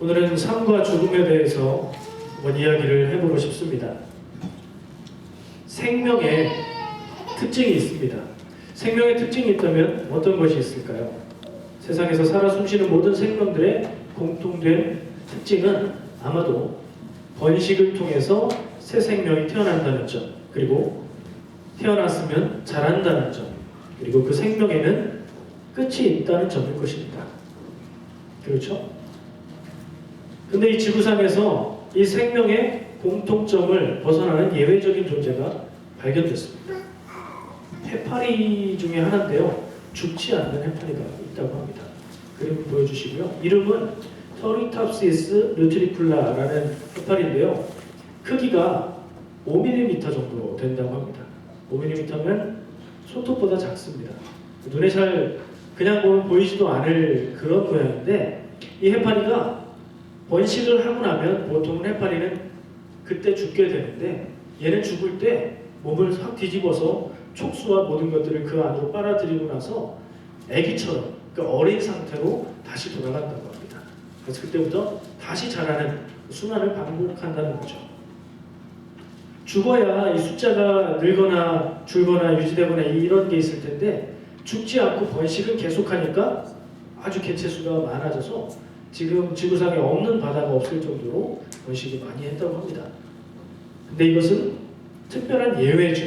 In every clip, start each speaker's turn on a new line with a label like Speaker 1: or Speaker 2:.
Speaker 1: 오늘은 삶과 죽음에 대해서 한번 이야기를 해보고 싶습니다. 생명의 특징이 있습니다. 생명의 특징이 있다면 어떤 것이 있을까요? 세상에서 살아 숨쉬는 모든 생명들의 공통된 특징은 아마도 번식을 통해서 새 생명이 태어난다는 점, 그리고 태어났으면 자란다는 점, 그리고 그 생명에는 끝이 있다는 점일 것입니다. 그렇죠? 근데 이 지구상에서 이 생명의 공통점을 벗어나는 예외적인 존재가 발견됐습니다. 해파리 중에 하나인데요. 죽지 않는 해파리가 있다고 합니다. 그림 보여주시고요. 이름은 터리탑시스 루트리쿨라라는 해파리인데요. 크기가 5mm 정도 된다고 합니다. 5mm면 손톱보다 작습니다. 눈에 잘 그냥 보면 보이지도 않을 그런 모양인데, 이 해파리가 번식을 하고 나면 보통 해파리는 그때 죽게 되는데, 얘는 죽을 때 몸을 확 뒤집어서 촉수와 모든 것들을 그 안으로 빨아들이고 나서 아기처럼, 그러니까 어린 상태로 다시 돌아간다고 합니다. 그래서 그때부터 다시 자라는 순환을 반복한다는 거죠. 죽어야 이 숫자가 늘거나 줄거나 유지되거나 이런 게 있을 텐데, 죽지 않고 번식을 계속하니까 아주 개체수가 많아져서 지금 지구상에 없는 바다가 없을 정도로 번식을 많이 했다고 합니다. 근데 이것은 특별한 예외죠.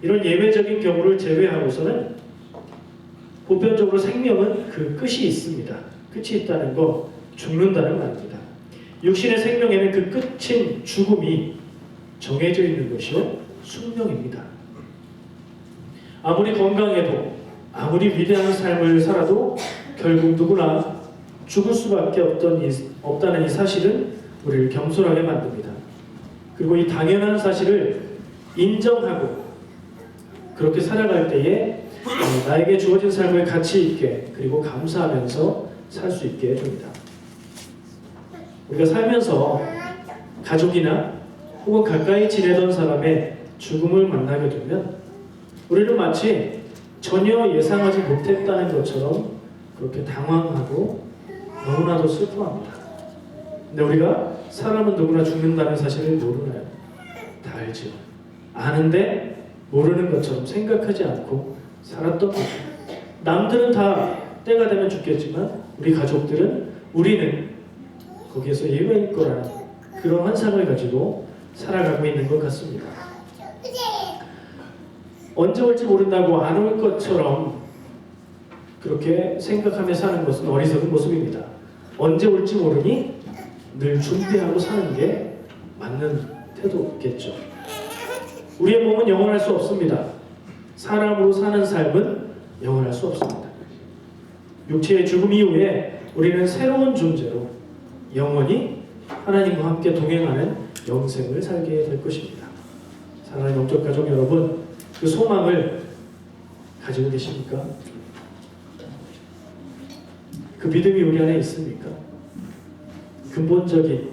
Speaker 1: 이런 예외적인 경우를 제외하고서는 보편적으로 생명은 그 끝이 있습니다. 끝이 있다는 거, 죽는다는 말입니다. 육신의 생명에는 그 끝인 죽음이 정해져 있는 것이요, 숙명입니다. 아무리 건강해도, 아무리 위대한 삶을 살아도 결국 누구나 죽을 수밖에 없다는 이 사실은 우리를 겸손하게 만듭니다. 그리고 이 당연한 사실을 인정하고 그렇게 살아갈 때에 나에게 주어진 삶을 가치 있게, 그리고 감사하면서 살 수 있게 해줍니다. 우리가 살면서 가족이나 혹은 가까이 지내던 사람의 죽음을 만나게 되면 우리는 마치 전혀 예상하지 못했다는 것처럼 그렇게 당황하고 너무나도 슬퍼합니다. 근데 우리가 사람은 누구나 죽는다는 사실을 모르나요? 다 알죠. 아는데 모르는 것처럼 생각하지 않고 살았던 거죠. 남들은 다 때가 되면 죽겠지만 우리 가족들은, 우리는 거기에서 예외일 거라는 그런 환상을 가지고 살아가고 있는 것 같습니다. 언제 올지 모른다고 안 올 것처럼 그렇게 생각하며 사는 것은 어리석은 모습입니다. 언제 올지 모르니 늘 준비하고 사는 게 맞는 태도겠죠. 우리의 몸은 영원할 수 없습니다. 사람으로 사는 삶은 영원할 수 없습니다. 육체의 죽음 이후에 우리는 새로운 존재로 영원히 하나님과 함께 동행하는 영생을 살게 될 것입니다. 사랑하는 영적 가족 여러분, 그 소망을 가지고 계십니까? 그 믿음이 우리 안에 있습니까? 근본적인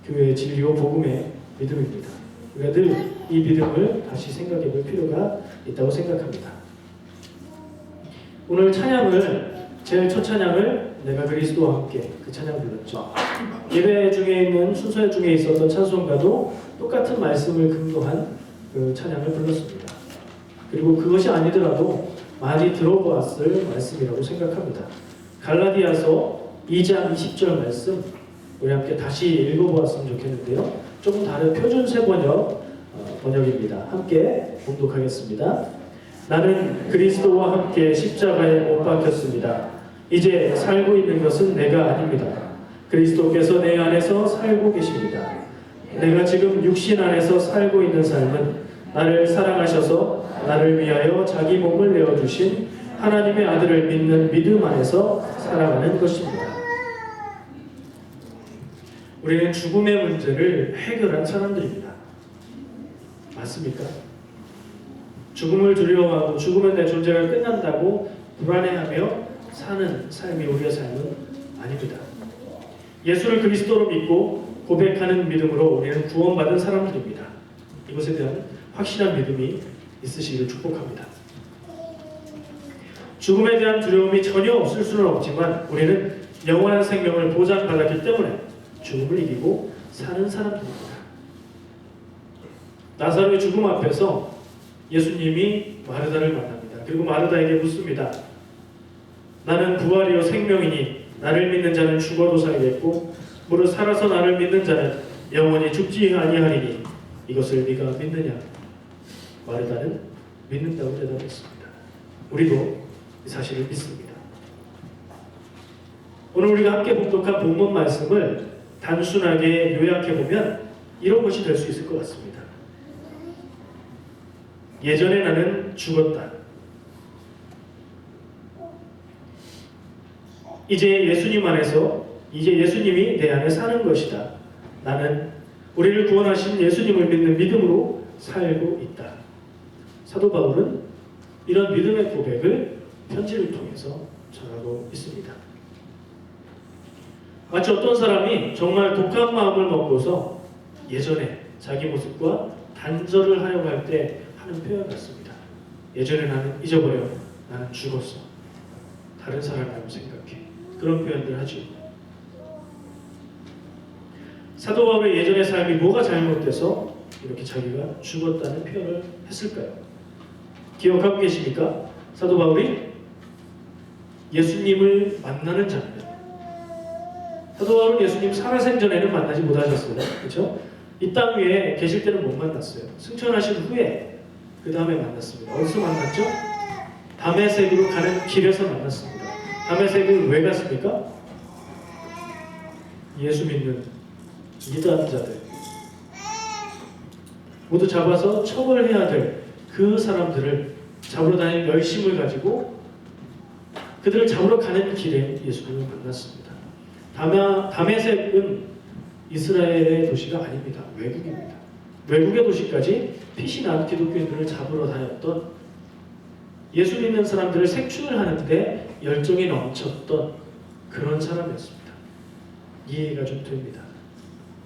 Speaker 1: 교회의 진리와 복음의 믿음입니다. 우리가 늘 이 믿음을 다시 생각해 볼 필요가 있다고 생각합니다. 오늘 찬양을, 제일 첫 찬양을 내가 그리스도와 함께, 그 찬양 불렀죠. 예배 중에 있는 순서 중에 있었던 찬송가도 똑같은 말씀을 근거한 그 찬양을 불렀습니다. 그리고 그것이 아니더라도 많이 들어보았을 말씀이라고 생각합니다. 갈라디아서 2장 20절 말씀 우리 함께 다시 읽어보았으면 좋겠는데요. 조금 다른 표준세 번역입니다. 함께 봉독하겠습니다. 나는 그리스도와 함께 십자가에 못 박혔습니다. 이제 살고 있는 것은 내가 아닙니다. 그리스도께서 내 안에서 살고 계십니다. 내가 지금 육신 안에서 살고 있는 삶은 나를 사랑하셔서 나를 위하여 자기 몸을 내어주신 하나님의 아들을 믿는 믿음 안에서 살아가는 것입니다. 우리는 죽음의 문제를 해결한 사람들입니다. 맞습니까? 죽음을 두려워하고 죽으면 내 존재가 끝난다고 불안해하며 사는 삶이 우리의 삶은 아닙니다. 예수를 그리스도로 믿고 고백하는 믿음으로 우리는 구원받은 사람들입니다. 이것에 대한 확실한 믿음이 있으시기를 축복합니다. 죽음에 대한 두려움이 전혀 없을 수는 없지만 우리는 영원한 생명을 보장받았기 때문에 죽음을 이기고 사는 사람들입니다. 나사로의 죽음 앞에서 예수님이 마르다를 만납니다. 그리고 마르다에게 묻습니다. 나는 부활이요 생명이니 나를 믿는 자는 죽어도 살겠고 무릇 살아서 나를 믿는 자는 영원히 죽지 아니하리니 이것을 네가 믿느냐? 마르다는 믿는다고 대답했습니다. 우리도 이 사실을 믿습니다. 오늘 우리가 함께 봉독한 본문 말씀을 단순하게 요약해보면 이런 것이 될 수 있을 것 같습니다. 예전에 나는 죽었다. 이제 예수님 안에서 이제 예수님이 내 안에 사는 것이다. 나는 우리를 구원하신 예수님을 믿는 믿음으로 살고 있다. 사도 바울은 이런 믿음의 고백을 편지를 통해서 전하고 있습니다. 마치 어떤 사람이 정말 독한 마음을 먹고서 예전에 자기 모습과 단절을 하려고 할 때 하는 표현 같습니다. 예전에 나는 잊어버려. 나는 죽었어. 다른 사람이라고 생각해. 그런 표현들 하죠. 사도 바울의 예전의 삶이 뭐가 잘못돼서 이렇게 자기가 죽었다는 표현을 했을까요? 기억하고 계십니까? 사도 바울이 예수님을 만나는 장면. 사도 바울은 예수님 살아생전에는 만나지 못하셨어요. 그렇죠? 이 땅 위에 계실 때는 못 만났어요. 승천하신 후에 그 다음에 만났습니다. 어디서 만났죠? 다메섹으로 가는 길에서 만났습니다. 다메섹을 왜 갔습니까? 예수 믿는 이단자들 모두 잡아서 처벌해야 될 그 사람들을 잡으러 다니는 열심을 가지고 그들을 잡으러 가는 길에 예수님을 만났습니다. 다메섹은 이스라엘의 도시가 아닙니다. 외국입니다. 외국의 도시까지 피신 난 기독교인들을 잡으러 다녔던, 예수 믿는 사람들을 색출을 하는데 열정이 넘쳤던 그런 사람이었습니다. 이해가 좀 됩니다.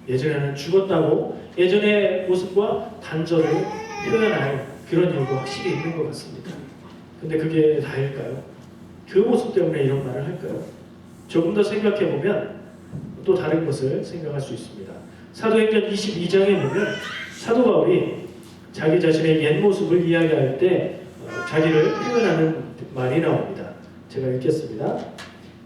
Speaker 1: 예전에는 죽었다고 예전의 모습과 단절을 표현할 그런 이유가 확실히 있는 것 같습니다. 근데 그게 다일까요? 그 모습 때문에 이런 말을 할까요? 조금 더 생각해보면 또 다른 것을 생각할 수 있습니다. 사도행전 22장에 보면 사도 바울이 자기 자신의 옛 모습을 이야기할 때 자기를 표현하는 말이 나옵니다. 제가 읽겠습니다.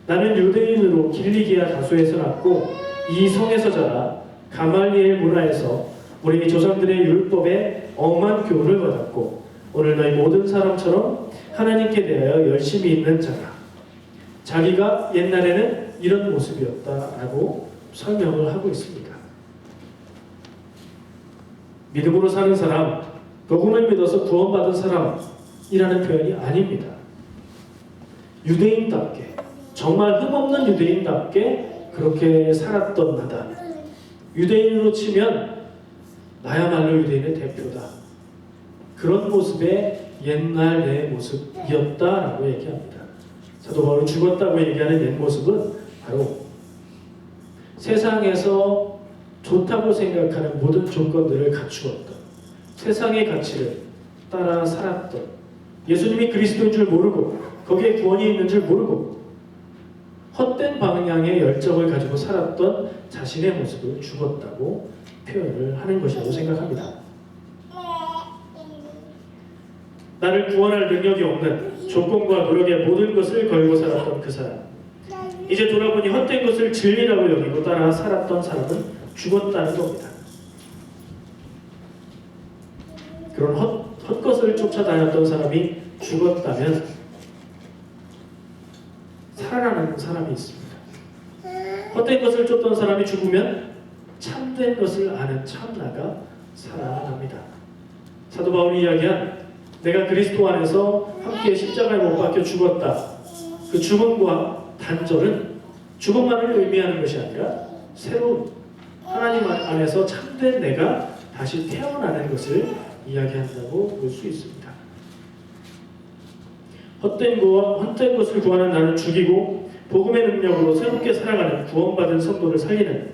Speaker 1: 나는 유대인으로 길리기아 다소에서 났고 이 성에서 자라 가말리엘 문화에서 우리 조상들의 율법에 엄한 교훈을 받았고 오늘 너희 모든 사람처럼 하나님께 대하여 열심히 있는 자라. 자기가 옛날에는 이런 모습이었다라고 설명을 하고 있습니다. 믿음으로 사는 사람, 복음을 믿어서 구원받은 사람이라는 표현이 아닙니다. 유대인답게, 정말 흠없는 유대인답게 그렇게 살았던 나다. 유대인으로 치면 나야말로 유대인의 대표다. 그런 모습의 옛날 내 모습이었다라고 얘기합니다. 사도 바울이 죽었다고 얘기하는 옛 모습은 바로 세상에서 좋다고 생각하는 모든 조건들을 갖추었던, 세상의 가치를 따라 살았던, 예수님이 그리스도인 줄 모르고 거기에 구원이 있는 줄 모르고 헛된 방향의 열정을 가지고 살았던 자신의 모습을 죽었다고 표현을 하는 것이라고 생각합니다. 나를 구원할 능력이 없는 조건과 노력의 모든 것을 걸고 살았던 그 사람, 이제 돌아보니 헛된 것을 진리라고 여기고 따라 살았던 사람은 죽었다는 겁니다. 그런 헛것을 쫓아다녔던 사람이 죽었다면 살아나는 사람이 있습니다. 헛된 것을 쫓던 사람이 죽으면 참된 것을 아는 참나가 살아납니다. 사도 바울이 이야기한 내가 그리스도 안에서 함께 십자가에 못 박혀 죽었다. 그 죽음과 단절은 죽음만을 의미하는 것이 아니라 새로운 하나님 안에서 참된 내가 다시 태어나는 것을 이야기한다고 볼 수 있습니다. 헛된 것을 구하는 나는 죽이고 복음의 능력으로 새롭게 살아가는 구원받은 성도를 살리는,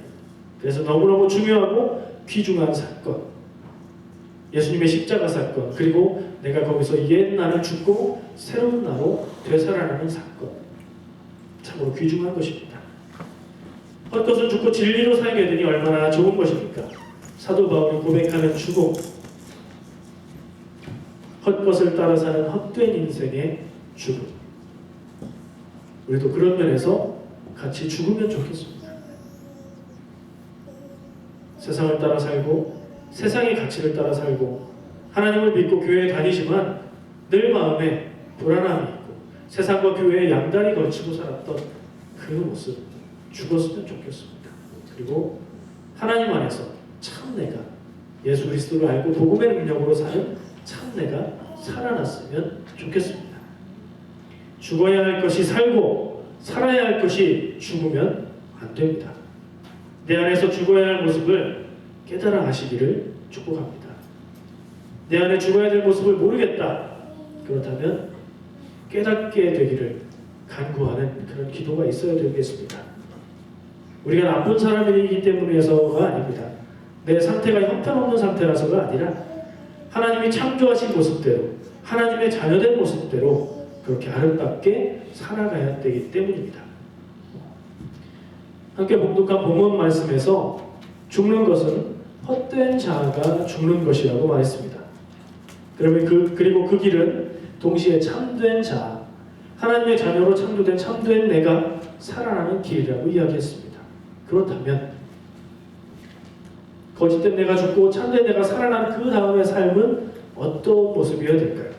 Speaker 1: 그래서 너무너무 중요하고 귀중한 사건, 예수님의 십자가 사건, 그리고 내가 거기서 옛 나는 죽고 새로운 나로 되살아나는 사건, 참으로 귀중한 것입니다. 헛것은 죽고 진리로 살게 되니 얼마나 좋은 것입니까? 사도 바울이 고백하는 죽음, 헛것을 따라 사는 헛된 인생의 죽음. 우리도 그런 면에서 같이 죽으면 좋겠습니다. 세상을 따라 살고 세상의 가치를 따라 살고 하나님을 믿고 교회에 다니지만 늘 마음에 불안함이 있고 세상과 교회에 양다리 걸치고 살았던 그 모습 죽었으면 좋겠습니다. 그리고 하나님 안에서 참 내가 예수 그리스도를 알고 복음의 능력으로 사는 참 내가 살아났으면 좋겠습니다. 죽어야 할 것이 살고 살아야 할 것이 죽으면 안 됩니다. 내 안에서 죽어야 할 모습을 깨달아 가시기를 축복합니다. 내 안에 죽어야 될 모습을 모르겠다. 그렇다면 깨닫게 되기를 간구하는 그런 기도가 있어야 되겠습니다. 우리가 나쁜 사람이기 때문에서가 아닙니다. 내 상태가 형편없는 상태라서가 아니라 하나님이 창조하신 모습대로 하나님의 자녀된 모습대로 그렇게 아름답게 살아가야 되기 때문입니다. 함께 봉독한 본문 말씀에서 죽는 것은 헛된 자아가 죽는 것이라고 말했습니다. 그리고 그 길은 동시에 참된 자아, 하나님의 자녀로 창조된 참된 내가 살아나는 길이라고 이야기했습니다. 그렇다면 거짓된 내가 죽고 참된 내가 살아난 그 다음의 삶은 어떤 모습이어야 될까요?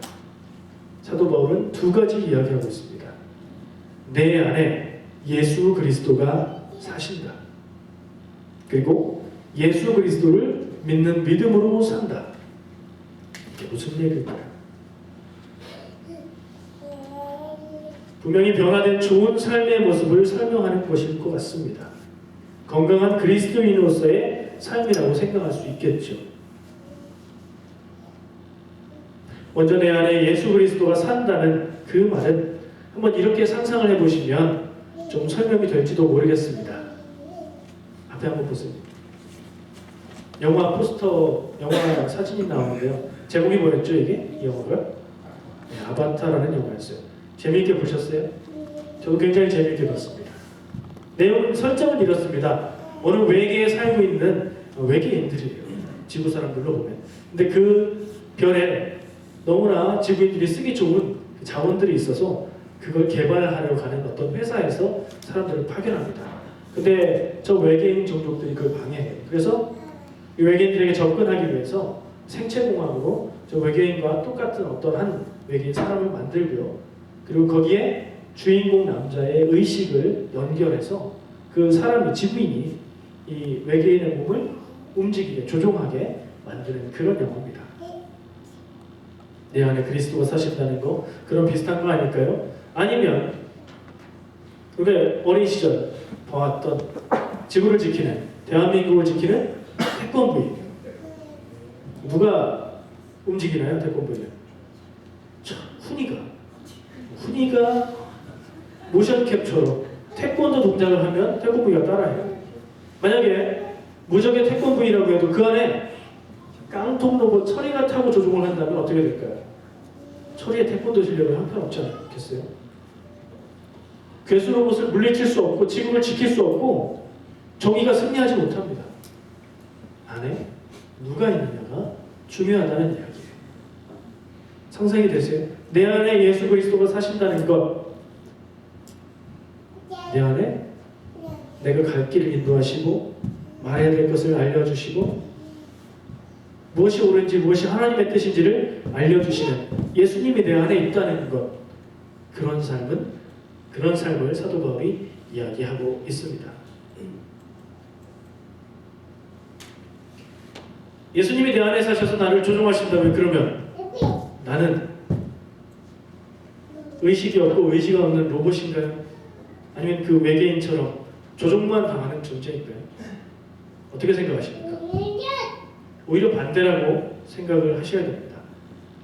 Speaker 1: 사도 바울은 두 가지 이야기하고 있습니다. 내 안에 예수 그리스도가 사신다. 그리고 예수 그리스도를 믿는 믿음으로 산다. 이게 무슨 얘기일까요? 분명히 변화된 좋은 삶의 모습을 설명하는 것일 것 같습니다. 건강한 그리스도인으로서의 삶이라고 생각할 수 있겠죠. 먼저 내 안에 예수 그리스도가 산다는 그 말은 한번 이렇게 상상을 해보시면 좀 설명이 될지도 모르겠습니다. 앞에 한번 보세요. 영화 포스터, 영화 사진이 나오는데요. 제목이 뭐였죠 이게? 이 영화가? 네, 아바타라는 영화였어요. 재미있게 보셨어요? 저도 굉장히 재미있게 봤습니다. 내용 설정은 이렇습니다. 어느 외계에 살고 있는 외계인들이에요. 지구 사람들로 보면. 근데 그 별에 너무나 지구인들이 쓰기 좋은 자원들이 있어서 그걸 개발하려고 하는 어떤 회사에서 사람들을 파견합니다. 근데 저 외계인 종족들이 그걸 방해해요. 그래서 이 외계인들에게 접근하기 위해서 생체공학으로 저 외계인과 똑같은 어떤 한 외계인 사람을 만들고요. 그리고 거기에 주인공 남자의 의식을 연결해서 그 사람이 지구인이 이 외계인의 몸을 움직이게 조종하게 만드는 그런 영화입니다. 내 안에 그리스도가 사신다는 거 그런 비슷한 거 아닐까요? 아니면 우리가 어린 시절 봐왔던 지구를 지키는 대한민국을 지키는 태권브이 누가 움직이나요? 태권브이는 훈이가 모션 캡처로 태권도 동작을 하면 태권브이가 따라해요. 만약에 무적의 태권브이라고 해도 그 안에 깡통 로봇 철이가 타고 조종을 한다면 어떻게 될까요? 철이의 태권도 실력은 형편없지 않겠어요? 괴수 로봇을 물리칠 수 없고 지구를 지킬 수 없고 정의가 승리하지 못합니다. 안에 누가 있느냐가 중요하다는 이야기예요. 상상이 되세요? 내 안에 예수 그리스도가 사신다는 것, 내 안에 내가 갈 길을 인도하시고 말해야 될 것을 알려주시고 무엇이 옳은지 무엇이 하나님의 뜻인지를 알려주시는 예수님이 내 안에 있다는 것, 그런 삶을 사도 바울이 이야기하고 있습니다. 예수님이 내 안에 사셔서 나를 조종하신다면 그러면 나는 의식이 없고 의지가 없는 로봇인가요? 아니면 그 외계인처럼 조종만 당하는 존재인가요? 어떻게 생각하십니까? 오히려 반대라고 생각을 하셔야 됩니다.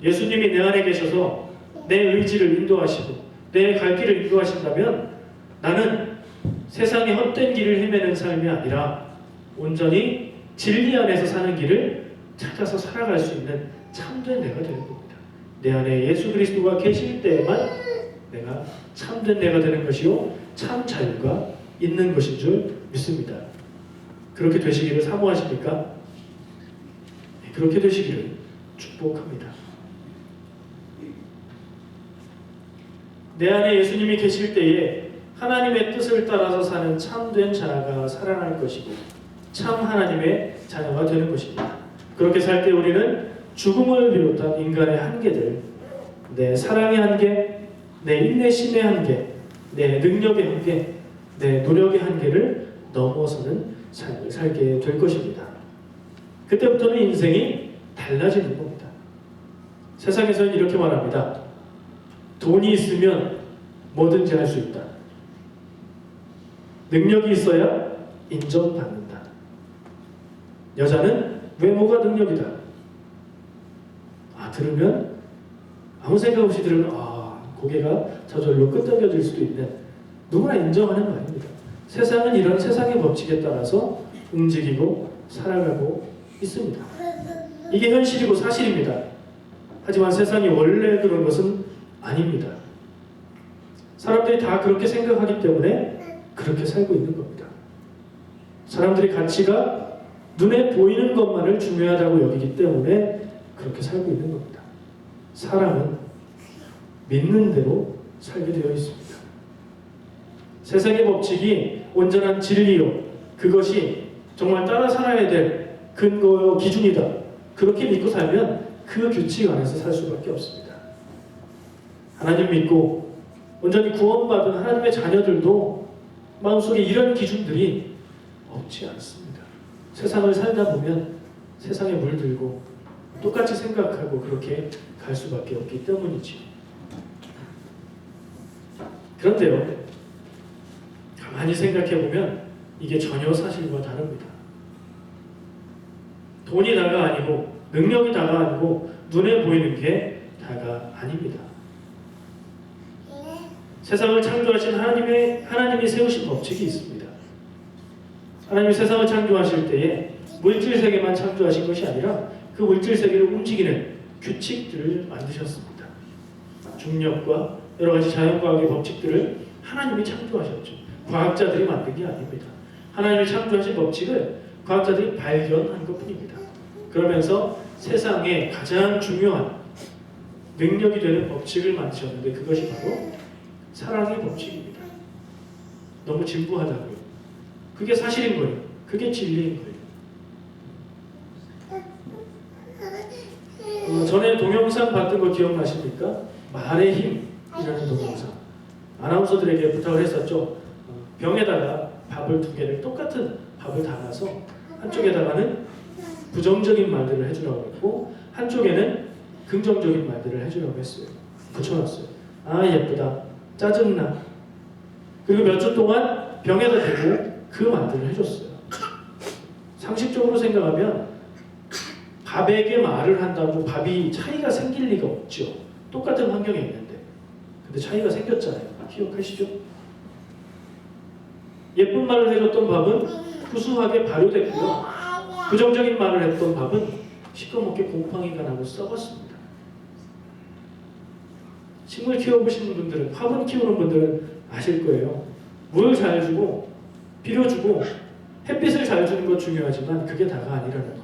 Speaker 1: 예수님이 내 안에 계셔서 내 의지를 인도하시고 내 갈 길을 인도하신다면 나는 세상의 헛된 길을 헤매는 삶이 아니라 온전히 진리 안에서 사는 길을 찾아서 살아갈 수 있는 참된 내가 되는 겁니다. 내 안에 예수 그리스도가 계실 때에만 내가 참된 내가 되는 것이요 참 자유가 있는 것인 줄 믿습니다. 그렇게 되시기를 사모하십니까? 네, 그렇게 되시기를 축복합니다. 내 안에 예수님이 계실 때에 하나님의 뜻을 따라서 사는 참된 자가 살아날 것이고 참 하나님의 자녀가 되는 것입니다. 그렇게 살 때 우리는 죽음을 비롯한 인간의 한계들, 내 사랑의 한계, 내 인내심의 한계, 내 능력의 한계, 내 노력의 한계를 넘어서는 삶을 살게 될 것입니다. 그때부터는 인생이 달라지는 겁니다. 세상에서는 이렇게 말합니다. 돈이 있으면 뭐든지 할 수 있다. 능력이 있어야 인정받는다. 여자는 외모가 능력이다. 들으면 아무 생각 없이 들으면 고개가 저절로 끄덕여질 수도 있는 누구나 인정하는 말입니다. 세상은 이런 세상의 법칙에 따라서 움직이고 살아가고 있습니다. 이게 현실이고 사실입니다. 하지만 세상이 원래 그런 것은 아닙니다. 사람들이 다 그렇게 생각하기 때문에 그렇게 살고 있는 겁니다. 사람들이 가치가 눈에 보이는 것만을 중요하다고 여기기 때문에 그렇게 살고 있는 겁니다. 사람은 믿는 대로 살게 되어 있습니다. 세상의 법칙이 온전한 진리요, 그것이 정말 따라 살아야 될 근거요, 기준이다. 그렇게 믿고 살면 그 규칙 안에서 살 수밖에 없습니다. 하나님 믿고 온전히 구원받은 하나님의 자녀들도 마음속에 이런 기준들이 없지 않습니다. 세상을 살다 보면 세상에 물들고 똑같이 생각하고 그렇게 갈 수밖에 없기 때문이지. 그런데요, 가만히 생각해보면 이게 전혀 사실과 다릅니다. 돈이 다가 아니고 능력이 다가 아니고 눈에 보이는 게 다가 아닙니다. 세상을 창조하신 하나님이 세우신 법칙이 있습니다. 하나님이 세상을 창조하실 때에 물질 세계만 창조하신 것이 아니라 그 물질 세계를 움직이는 규칙들을 만드셨습니다. 중력과 여러 가지 자연과학의 법칙들을 하나님이 창조하셨죠. 과학자들이 만든 게 아닙니다. 하나님이 창조하신 법칙을 과학자들이 발견한 것뿐입니다. 그러면서 세상에 가장 중요한 능력이 되는 법칙을 만드셨는데 그것이 바로 사랑의 법칙입니다. 너무 진부하다고요. 그게 사실인 거예요. 그게 진리인 거예요. 전에 동영상 봤던 거 기억나십니까? 말의 힘이라는 동영상. 아나운서들에게 부탁을 했었죠. 병에다가 밥을 2개를 똑같은 밥을 담아서 한쪽에다가는 부정적인 말들을 해주라고 했고 한쪽에는 긍정적인 말들을 해주라고 했어요. 붙여놨어요. 예쁘다. 짜증나. 그리고 몇 주 동안 병에다 대고 그 말들을 해줬어요. 상식적으로 생각하면 밥에게 말을 한다고 밥이 차이가 생길 리가 없죠. 똑같은 환경에 있는데. 근데 차이가 생겼잖아요. 기억하시죠? 예쁜 말을 해줬던 밥은 구수하게 발효됐고요. 부정적인 말을 했던 밥은 시꺼멓게 곰팡이가 나고 썩었습니다. 식물 키워보시는 분들은, 화분 키우는 분들은 아실 거예요. 물 잘 주고 비료 주고 햇빛을 잘 주는 건 중요하지만 그게 다가 아니라는 거예요.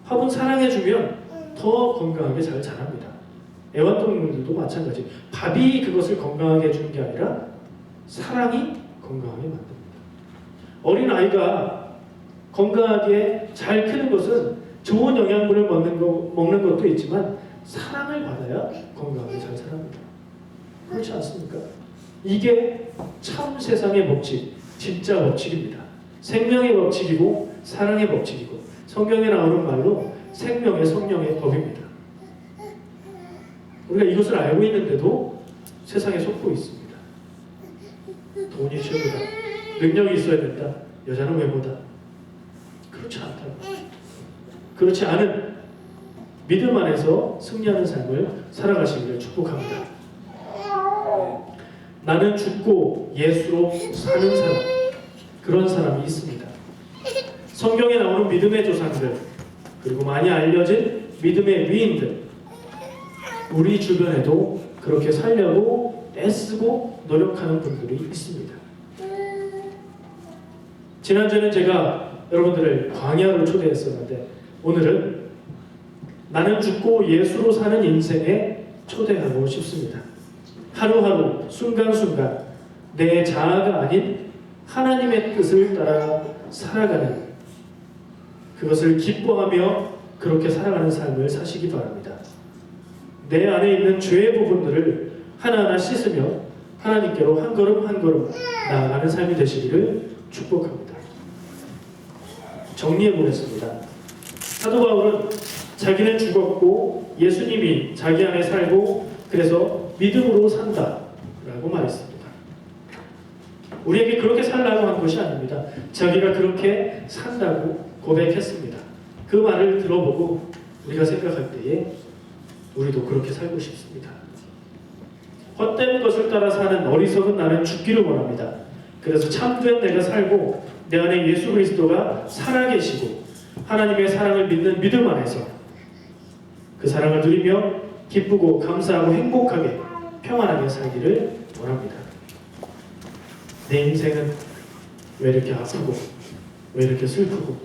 Speaker 1: 화분 사랑해주면 더 건강하게 잘 자랍니다. 애완동물들도 마찬가지. 밥이 그것을 건강하게 해주는 게 아니라 사랑이 건강하게 만듭니다. 어린아이가 건강하게 잘 크는 것은 좋은 영양분을 먹는 것도 있지만 사랑을 받아야 건강하게 잘 자랍니다. 그렇지 않습니까? 이게 참 세상의 법칙, 진짜 법칙입니다. 생명의 법칙이고 사랑의 법칙이고 성경에 나오는 말로 생명의 성령의 법입니다. 우리가 이것을 알고 있는데도 세상에 속고 있습니다. 돈이 최고다. 능력이 있어야 된다. 여자는 외모다. 그렇지 않다. 그렇지 않은 믿음 안에서 승리하는 삶을 살아가시기를 축복합니다. 나는 죽고 예수로 사는 사람, 그런 사람이 있습니다. 성경에 나오는 믿음의 조상들, 그리고 많이 알려진 믿음의 위인들, 우리 주변에도 그렇게 살려고 애쓰고 노력하는 분들이 있습니다. 지난주에는 제가 여러분들을 광야로 초대했었는데 오늘은 나는 죽고 예수로 사는 인생에 초대하고 싶습니다. 하루하루 순간순간 내 자아가 아닌 하나님의 뜻을 따라 살아가는, 그것을 기뻐하며 그렇게 살아가는 삶을 사시기 바랍니다. 내 안에 있는 죄의 부분들을 하나하나 씻으며 하나님께로 한 걸음 한 걸음 나아가는 삶이 되시기를 축복합니다. 정리해 보겠습니다. 사도 바울은 자기는 죽었고 예수님이 자기 안에 살고 그래서 믿음으로 산다 라고 말했습니다. 우리에게 그렇게 살라고 한 것이 아닙니다. 자기가 그렇게 산다고 고백했습니다. 그 말을 들어보고 우리가 생각할 때에 우리도 그렇게 살고 싶습니다. 헛된 것을 따라 사는 어리석은 나는 죽기를 원합니다. 그래서 참된 내가 살고 내 안에 예수 그리스도가 살아계시고 하나님의 사랑을 믿는 믿음 안에서 그 사랑을 누리며 기쁘고 감사하고 행복하게 평안하게 살기를 원합니다. 내 인생은 왜 이렇게 아프고 왜 이렇게 슬프고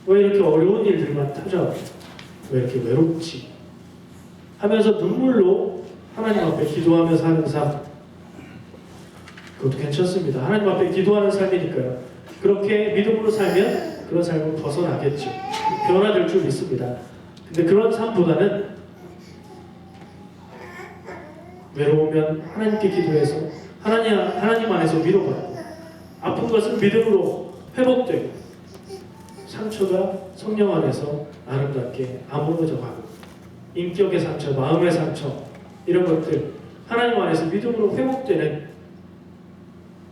Speaker 1: 왜 이렇게 어려운 일들만 찾아와 왜 이렇게 외롭지 하면서 눈물로 하나님 앞에 기도하면서 하는 삶, 그것도 괜찮습니다. 하나님 앞에 기도하는 삶이니까요. 그렇게 믿음으로 살면 그런 삶은 벗어나겠죠. 변화될 줄 믿습니다. 근데 그런 삶보다는 외로우면 하나님께 기도해서 하나님 안에서 위로받고 아픈 것은 믿음으로 회복되고 상처가 성령 안에서 아름답게 아물어져 가고 인격의 상처, 마음의 상처 이런 것들 하나님 안에서 믿음으로 회복되는,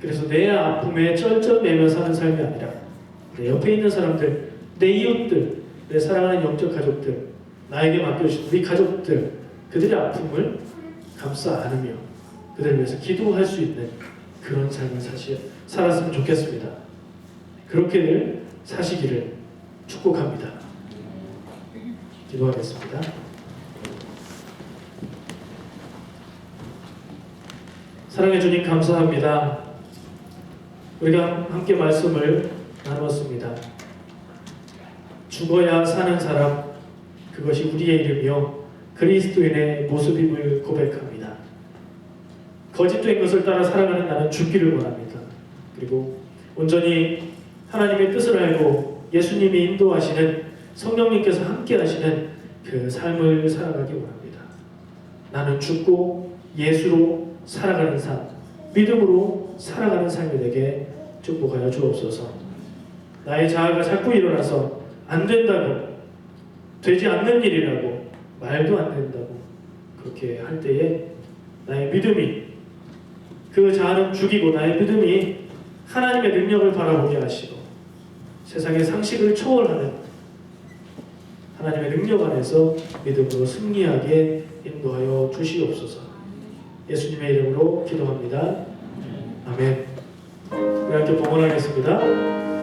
Speaker 1: 그래서 내 아픔에 쩔쩔매며 사는 삶이 아니라 내 옆에 있는 사람들, 내 이웃들, 내 사랑하는 영적 가족들, 나에게 맡겨주신 우리 가족들, 그들의 아픔을 감싸 안으며 그들을 위해서 기도할 수 있는 그런 삶을 살았으면 좋겠습니다. 그렇게들 사시기를 축복합니다. 기도하겠습니다. 사랑해 주님 감사합니다. 우리가 함께 말씀을 나누었습니다. 죽어야 사는 사람, 그것이 우리의 이름이요 그리스도인의 모습임을 고백합니다. 거짓된 것을 따라 살아가는 나는 죽기를 원합니다. 그리고 온전히 하나님의 뜻을 알고 예수님이 인도하시는, 성령님께서 함께 하시는 그 삶을 살아가기 원합니다. 나는 죽고 예수로 살아가는 삶, 믿음으로 살아가는 삶이 되게 축복하여 주옵소서. 나의 자아가 자꾸 일어나서 안 된다고, 되지 않는 일이라고, 말도 안 된다고 그렇게 할 때에 나의 믿음이, 그 자아는 죽이고 나의 믿음이 하나님의 능력을 바라보게 하시고 세상의 상식을 초월하는 하나님의 능력 안에서 믿음으로 승리하게 인도하여 주시옵소서. 예수님의 이름으로 기도합니다. 아멘. 우리 함께 봉헌하겠습니다.